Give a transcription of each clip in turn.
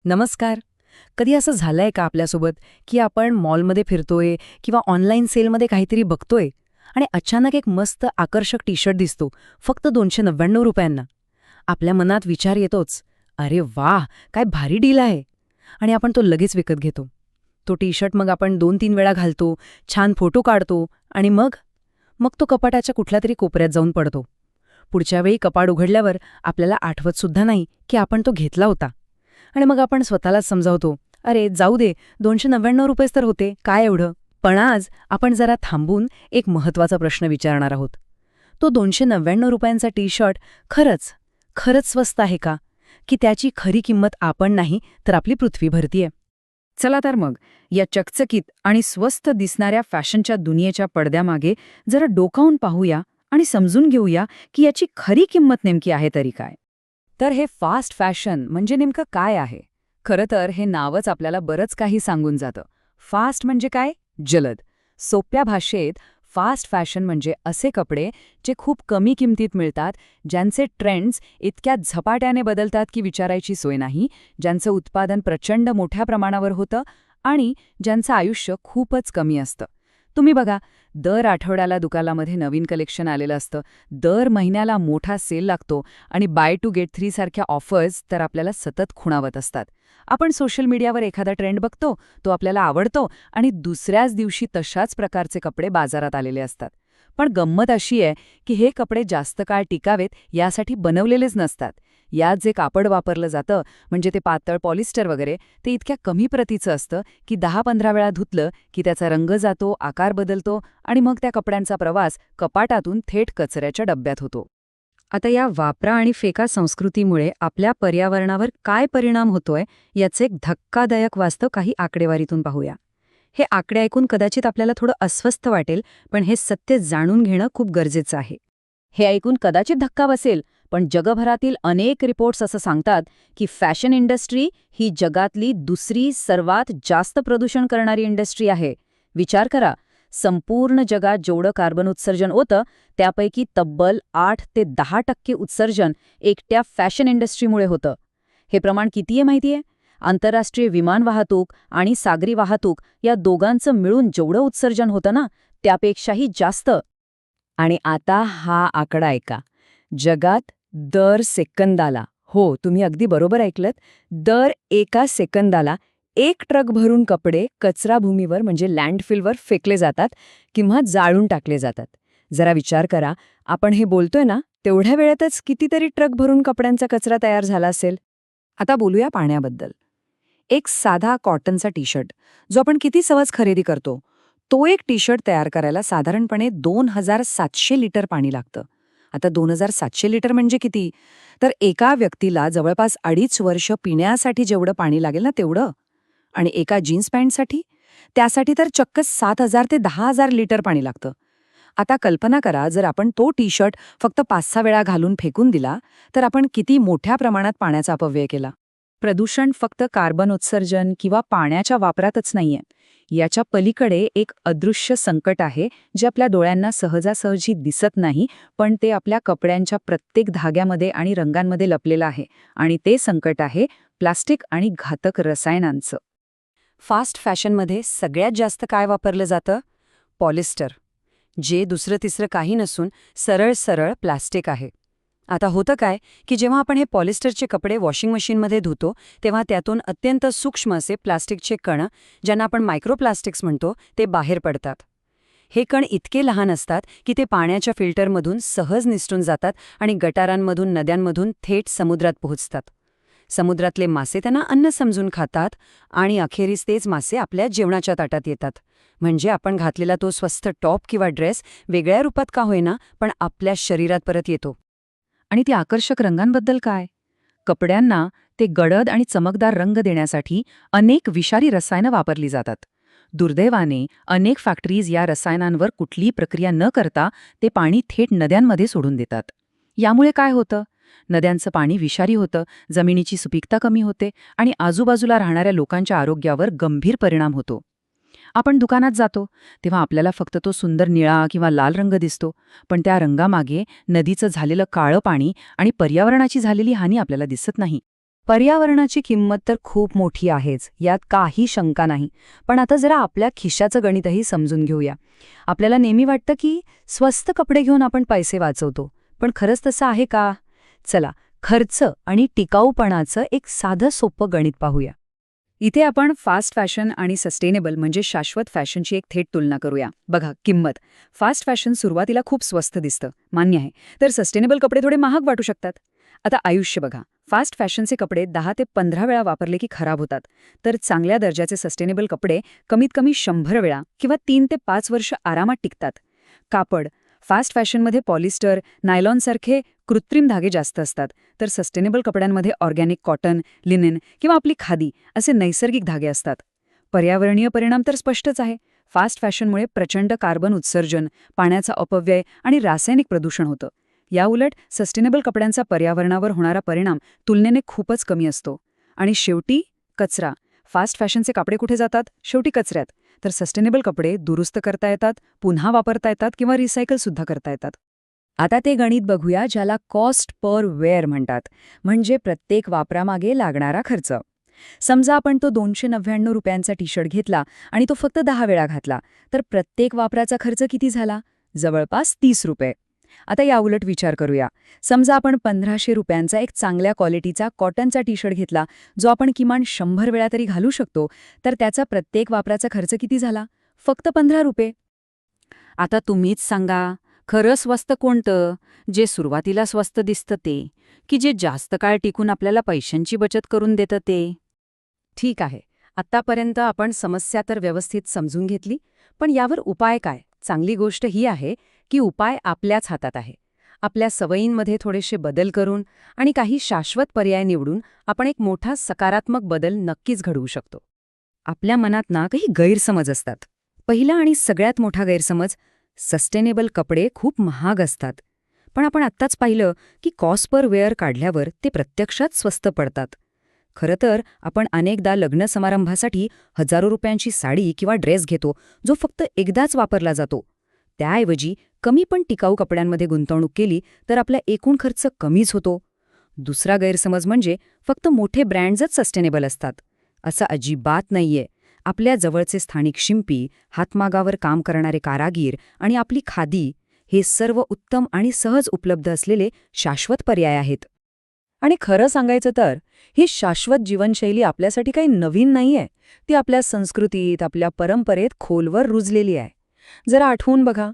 नमस्कार. कधी असं झालंय का आपल्यासोबत की आपण मॉलमध्ये फिरतोय किंवा ऑनलाईन सेलमध्ये काहीतरी बघतोय आणि अचानक एक मस्त आकर्षक टी शर्ट दिसतो फक्त ₹299. आपल्या मनात विचार येतोच, अरे वाह, काय भारी डील आहे, आणि आपण तो लगेच विकत घेतो. तो टी शर्ट मग आपण 2-3 वेळा घालतो, छान फोटो काढतो आणि मग मग तो कपाटाच्या कुठल्या तरी कोपऱ्यात जाऊन पडतो. पुढच्या वेळी कपाट उघडल्यावर आपल्याला आठवतसुद्धा नाही की आपण तो घेतला होता. आणि मग आपण स्वतःलाच समजावतो, अरे जाऊ दे, ₹299 तर होते, काय एवढं. पण आज आपण जरा थांबून एक महत्त्वाचा प्रश्न विचारणार आहोत. तो ₹299चा टी शर्ट खरंच खरंच स्वस्त आहे का, की त्याची खरी किंमत आपण नाही तर आपली पृथ्वी भरतीये? चला तर मग या चकचकीत आणि स्वस्त दिसणाऱ्या फॅशनच्या दुनियेच्या पडद्यामागे जरा डोकावून पाहूया आणि समजून घेऊया की याची खरी किंमत नेमकी आहे तरी काय. तर हे फास्ट फॅशन म्हणजे नेमकं काय आहे? खरं तर हे नावच आपल्याला बरंच काही सांगून जातं. फास्ट म्हणजे काय? जलद. सोप्या भाषेत फास्ट फॅशन म्हणजे असे कपडे जे खूप कमी किमतीत मिळतात, ज्यांचे ट्रेंड्स इतक्या झपाट्याने बदलतात की विचारायची सोय नाही, ज्यांचं उत्पादन प्रचंड मोठ्या प्रमाणावर होतं आणि ज्यांचं आयुष्य खूपच कमी असतं. तुम्ही बघा, दर आठवड्याला दुकानामध्ये नवीन कलेक्शन आलेलं असतं, दर महिन्याला मोठा सेल लागतो आणि बाय टू गेट 3 सारख्या ऑफर्स तर आपल्याला सतत खुणावत असतात. आपण सोशल मीडियावर एखादा ट्रेंड बघतो, तो आपल्याला आवडतो आणि दुसऱ्याच दिवशी तशाच प्रकारचे कपडे बाजारात आलेले असतात. पण गंमत अशी आहे की हे कपडे जास्त काळ टिकावेत यासाठी बनवलेलेच नसतात. यात जे कापड वापरलं जातं, म्हणजे ते पातळ पॉलिस्टर वगैरे, ते इतक्या कमी प्रतीचं असतं की 10-15 वेळा धुतलं की त्याचा रंग जातो, आकार बदलतो आणि मग त्या कपड्यांचा प्रवास कपाटातून थेट कचऱ्याच्या डब्यात होतो. आता या वापरा आणि फेका संस्कृतीमुळे आपल्या पर्यावरणावर काय परिणाम होतोय याचे एक धक्कादायक वास्तव काही आकडेवारीतून पाहूया. हे आकडे ऐकून कदाचित आपल्याला थोडं अस्वस्थ वाटेल, पण हे सत्य जाणून घेणं खूप गरजेचं आहे. हे ऐकून कदाचित धक्का बसेल, पण जगभरातील अनेक रिपोर्ट्स असं सांगतात की फॅशन इंडस्ट्री ही जगातली दुसरी सर्वात जास्त प्रदूषण करणारी इंडस्ट्री आहे. विचार करा, संपूर्ण जगात जेवढं कार्बन उत्सर्जन होतं त्यापैकी तब्बल 8 ते 10% उत्सर्जन एकट्या फॅशन इंडस्ट्रीमुळे होतं. हे प्रमाण किती आहे माहितीये? आंतरराष्ट्रीय विमान वाहतूक आणि सागरी वाहतूक या दोघांचं मिळून जेवढं उत्सर्जन होतं ना, त्यापेक्षाही जास्त. आणि आता हा आकडा ऐका. जगात दर सेकंदाला, हो तुम्ही अगदी बरोबर ऐकलत, दर एका सेकंदाला 1 ट्रक भरून कपडे कचराभूमीवर म्हणजे लँडफिलवर फेकले जातात किंवा जाळून टाकले जातात. जरा विचार करा, आपण हे बोलतोय ना, तेवढ्या वेळेतच कितीतरी ट्रक भरून कपड्यांचा कचरा तयार झाला असेल. आता बोलूया पाण्याबद्दल. एक साधा कॉटनचा टी शर्ट जो आपण किती सहज खरेदी करतो, तो एक टी शर्ट तयार करायला साधारणपणे 2700 लिटर पाणी लागतं. आता 2700 लिटर म्हणजे किती? तर एका व्यक्तीला जवळपास 2.5 वर्ष पिण्यासाठी जेवढं पाणी लागेल ना तेवढं. आणि एका जीन्स पॅन्टसाठी, त्यासाठी तर चक्क 7,000 ते 10,000 लिटर पाणी लागतं. आता कल्पना करा, जर आपण तो टी शर्ट फक्त 5-6 वेळा घालून फेकून दिला तर आपण किती मोठ्या प्रमाणात पाण्याचा अपव्यय केला. प्रदूषण फक्त कार्बन उत्सर्जन किंवा पाण्याच्या वापरातच नाहीये. याच्या पलीकडे एक अदृश्य संकट आहे जे आपल्या डोळ्यांना सहजासहजी दिसत नाही, पण ते आपल्या कपड्यांच्या प्रत्येक धाग्यामध्ये आणि रंगांमध्ये लपलेलं आहे. आणि ते संकट आहे प्लास्टिक आणि घातक रसायनांचं. फास्ट फॅशनमध्ये सगळ्यात जास्त काय वापरलं जातं? पॉलिस्टर, जे दुसरं तिसरं काही नसून सरळ सरळ प्लास्टिक आहे. आता होतं काय की जेव्हा आपण हे पॉलिस्टरचे कपडे वॉशिंग मशीनमध्ये धुतो तेव्हा त्यातून अत्यंत सूक्ष्म असे प्लास्टिकचे कण, ज्यांना आपण मायक्रोप्लास्टिक्स म्हणतो, ते बाहेर पडतात. हे कण इतके लहान असतात की ते पाण्याच्या फिल्टरमधून सहज निसटून जातात आणि गटारांमधून, नद्यांमधून थेट समुद्रात पोहोचतात. समुद्रातले मासे त्यांना अन्न समजून खातात आणि अखेरीस तेच मासे आपल्या जेवणाच्या ताटात येतात. म्हणजे आपण घातलेला तो स्वस्त टॉप किंवा ड्रेस वेगळ्या रूपात का होईना पण आपल्या शरीरात परत येतो. आणि ती आकर्षक रंगांबद्दल काय? कपड्यांना ते गडद आणि चमकदार रंग देण्यासाठी अनेक विषारी रसायनं वापरली जातात. दुर्दैवाने अनेक फॅक्टरीज या रसायनांवर कुठलीही प्रक्रिया न करता ते पाणी थेट नद्यांमध्ये सोडून देतात. यामुळे काय होतं? नद्यांचं पाणी विषारी होतं, जमिनीची सुपीकता कमी होते आणि आजूबाजूला राहणाऱ्या लोकांच्या आरोग्यावर गंभीर परिणाम होतो. आपण दुकानात जातो तेव्हा आपल्याला फक्त तो सुंदर निळा किंवा लाल रंग दिसतो, पण त्या रंगामागे नदीचं झालेलं काळं पाणी आणि पर्यावरणाची झालेली हानी आपल्याला दिसत नाही. पर्यावरणाची किंमत तर खूप मोठी आहेच, यात काही शंका नाही. पण आता जरा आपल्या खिशाचं गणितही समजून घेऊया. आपल्याला नेहमी वाटतं की स्वस्त कपडे घेऊन आपण पैसे वाचवतो, पण खरंच तसं आहे का? चला, खर्च आणि टिकाऊपणाचं एक साधं सोपं गणित पाहूया. इथे आपण फास्ट फॅशन आणि सस्टेनेबल म्हणजे शाश्वत फॅशनची एक थेट तुलना करूया. बघा, किंमत. फास्ट फॅशन सुरुवातीला खूप स्वस्त दिसतं, मान्य आहे. तर सस्टेनेबल कपडे थोडे महाग वाटू शकतात. आता आयुष्य बघा. फास्ट फॅशनचे कपडे 10 ते 15 वेळा वापरले की खराब होतात. तर चांगल्या दर्जाचे सस्टेनेबल कपडे कमीत कमी 100 वेळा किंवा 3 ते 5 वर्ष आरामात टिकतात. कापड. फास्ट फॅशनमध्ये पॉलिस्टर, नायलॉनसारखे कृत्रिम धागे जास्त असतात. तर सस्टेनेबल कपड्यांमध्ये ऑर्गॅनिक कॉटन, लिनेन किंवा आपली खादी असे नैसर्गिक धागे असतात. पर्यावरणीय परिणाम तर स्पष्टच आहे. फास्ट फॅशनमुळे प्रचंड कार्बन उत्सर्जन, पाण्याचा अपव्यय आणि रासायनिक प्रदूषण होतं. याउलट सस्टेनेबल कपड्यांचा पर्यावरणावर होणारा परिणाम तुलनेने खूपच कमी असतो. आणि शेवटी कचरा. फास्ट फॅशनचे कपडे कुठे जातात? शेवटी कचऱ्यात. तर सस्टेनेबल कपडे दुरुस्त करता येतात, पुन्हा वापरता येतात किंवा रिसायकल सुद्धा करता येतात. आता ते गणित बघूया ज्याला कॉस्ट पर वेअर म्हणतात, म्हणजे प्रत्येक वापरामागे लागणारा खर्च. समजा आपण तो 299 रुपयांचा टी शर्ट घेतला आणि तो फक्त 10 वेळा घातला, तर प्रत्येक वापराचा खर्च किती झाला? जवळपास 30 रुपये. आता याउलट विचार करूया. समजा आपण 1500 रुपयांचा एक चांगल्या क्वालिटीचा कॉटनचा टी शर्ट घेतला, जो आपण किमान 100 वेळा तरी घालू शकतो, तर त्याचा प्रत्येक वापराचा खर्च किती झाला? फक्त 15 रुपये. आता तुम्हीच सांगा, खरं स्वस्त कोणतं? जे सुरुवातीला स्वस्त दिसतं ते, की जे जास्त काळ टिकून आपल्याला पैशांची बचत करून देतं ते? ठीक आहे. आत्तापर्यंत आपण समस्या तर व्यवस्थित समजून घेतली, पण यावर उपाय काय? चांगली गोष्ट ही आहे की उपाय आपल्याच हातात आहे. आपल्या सवयींमध्ये थोडेसे बदल करून आणि काही शाश्वत पर्याय निवडून आपण एक मोठा सकारात्मक बदल नक्कीच घडवू शकतो. आपल्या मनात ना काही गैरसमज असतात. पहिला आणि सगळ्यात मोठा गैरसमज, सस्टेनेबल कपडे खूप महाग असतात. पण आपण आत्ताच पाहिलं की कॉस्ट पर वेअर काढल्यावर ते प्रत्यक्षात स्वस्त पडतात. खरं तर आपण अनेकदा लग्न समारंभासाठी हजारो रुपयांची साडी किंवा ड्रेस घेतो, जो फक्त एकदाच वापरला जातो. त्याऐवजी कमी पण टिकाऊ कपड्यांमध्ये गुंतवणूक केली तर आपला एकूण खर्च कमीच होतो. दुसरा गैरसमज म्हणजे फक्त मोठे ब्रँड्सच सस्टेनेबल असतात. असं अजिबात नाहीये. आपल्या जवळचे स्थानिक शिंपी, हातमागावर काम करणारे कारागीर आणि आपली खादी हे सर्व उत्तम आणि सहज उपलब्ध असलेले शाश्वत पर्याय आहेत. आणि खरं सांगायचं तर ही शाश्वत जीवनशैली आपल्यासाठी काही नवीन नाहीये. ती आपल्या संस्कृतीत, आपल्या परंपरेत खोलवर रुजलेली आहे. जरा आठवून बघा,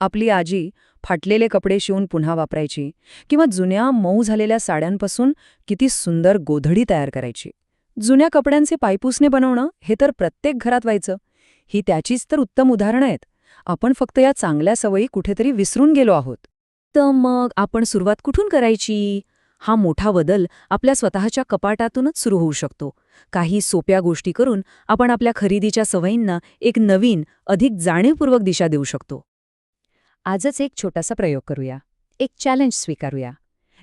आपली आजी फाटलेले कपडे शिवून पुन्हा वापरायची किंवा जुन्या मऊ झालेल्या साड्यांपासून किती सुंदर गोधडी तयार करायची. जुन्या कपड्यांचे पायपुसणे बनवणं हे तर प्रत्येक घरात व्हायचं. ही त्याचीच तर उत्तम उदाहरणं आहेत. आपण फक्त या चांगल्या सवयी कुठेतरी विसरून गेलो आहोत. तर मग आपण सुरुवात कुठून करायची? हा मोठा बदल आपल्या स्वतःच्या कपाटातूनच सुरू होऊ शकतो. काही सोप्या गोष्टी करून आपण आपल्या खरेदीच्या सवयींना एक नवीन, अधिक जाणीवपूर्वक दिशा देऊ शकतो. आजच एक छोटासा प्रयोग करूया. एक चॅलेंज स्वीकारूया.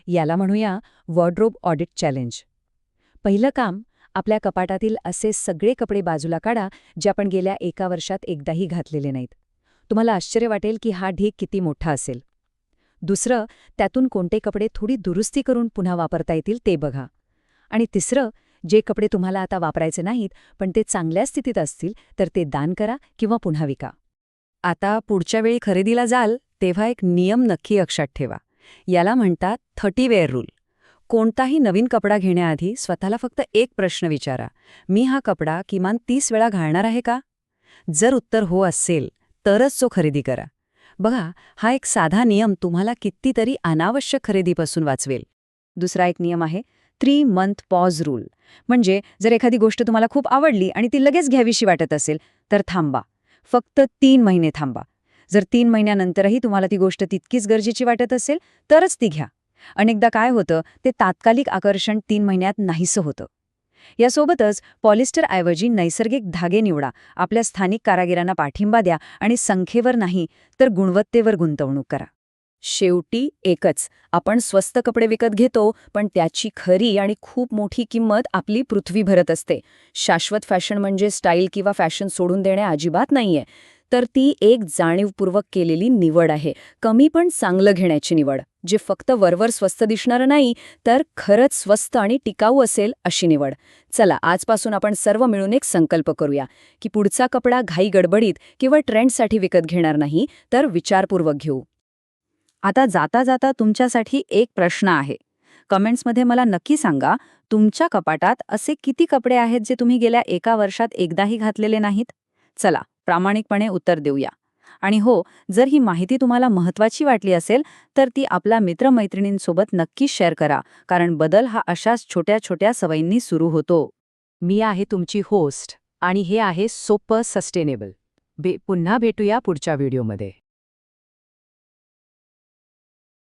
याला म्हणूया वॉर्डरोब ऑडिट चॅलेंज. पहिलं काम, आपल्या कपाटातील असे सगळे कपडे बाजूला काढा जे आपण गेल्या 1 वर्षात एकदाही घातलेले नाहीत. तुम्हाला आश्चर्य वाटेल की हा ढीग किती मोठा असेल. दुसरं, त्यातून कोणते कपडे थोडी दुरुस्ती करून पुन्हा वापरता येतील ते बघा. आणि तिसरं, जे कपडे तुम्हाला आता वापरायचे नाहीत पण ते चांगल्या स्थितीत असतील तर ते दान करा किंवा पुन्हा विका. आता पुढच्या वेळी खरेदीला जाल तेव्हा एक नियम नक्की लक्षात ठेवा. याला म्हणतात 30 वेअर रूल. कोणताही नवीन कपडा घेण्याआधी स्वतःला फक्त एक प्रश्न विचारा, मी हा कपडा किमान 30 वेळा घालणार आहे का? जर उत्तर हो असेल तरच तो खरेदी करा. बघा, हा एक साधा नियम तुम्हाला कितीतरी अनावश्यक खरेदीपासून वाचवेल. दुसरा एक नियम आहे 3 मंथ पॉज रूल. म्हणजे जर एखादी गोष्ट तुम्हाला खूप आवडली आणि ती लगेच घ्यावीशी वाटत असेल तर थांबा. फक्त 3 महिने थांबा. जर 3 महिन्यानंतरही तुम्हाला ती गोष्ट तितकीच गरजेची वाटत असेल तरच ती घ्या. अनेकदा काय होतं, ते तात्कालिक आकर्षण 3 महिन्यात नाहीसं होतं. यासोबतच पॉलिस्टरऐवजी नैसर्गिक धागे निवडा, आपल्या स्थानिक कारागिरांना पाठिंबा द्या आणि संख्येवर नाही तर गुणवत्तेवर गुंतवणूक करा. शेवटी एकच, आपण स्वस्त कपडे विकत घेतो पण त्याची खरी आणि खूप मोठी किंमत आपली पृथ्वी भरत असते. शाश्वत फॅशन म्हणजे स्टाईल किंवा फॅशन सोडून देणे अजिबात नाहीये. तर ती एक जाणीवपूर्वक केलेली निवड आहे. कमी पण चांगलं घेण्याची निवड, जे फक्त वरवर स्वस्त दिसणारं नाही, तर खरंच स्वस्त आणि टिकाऊ असेल अशी निवड. चला, आजपासून आपण सर्व मिळून एक संकल्प करूया की पुढचा कपडा घाई गडबडीत किंवा ट्रेंडसाठी विकत घेणार नाही, तर विचारपूर्वक घेऊ. आता जाता जाता तुमच्यासाठी एक प्रश्न आहे. कमेंट्समध्ये मला नक्की सांगा, तुमच्या कपाटात असे किती कपडे आहेत जे तुम्ही गेल्या 1 वर्षात एकदाही घातलेले नाहीत? चला, प्रामाणिकपणे उत्तर देऊया. आणि हो, जर ही माहिती तुम्हाला महत्त्वाची वाटली असेल, तर ती आपल्या मित्रमैत्रिणींसोबत नक्की शेअर करा, कारण बदल हा अशाच छोट्या छोट्या सवयींनी सुरू होतो. मी आहे तुमची होस्ट आणि हे आहे सोपं सस्टेनेबल. पुन्हा भेटूया पुढच्या व्हिडिओमध्ये.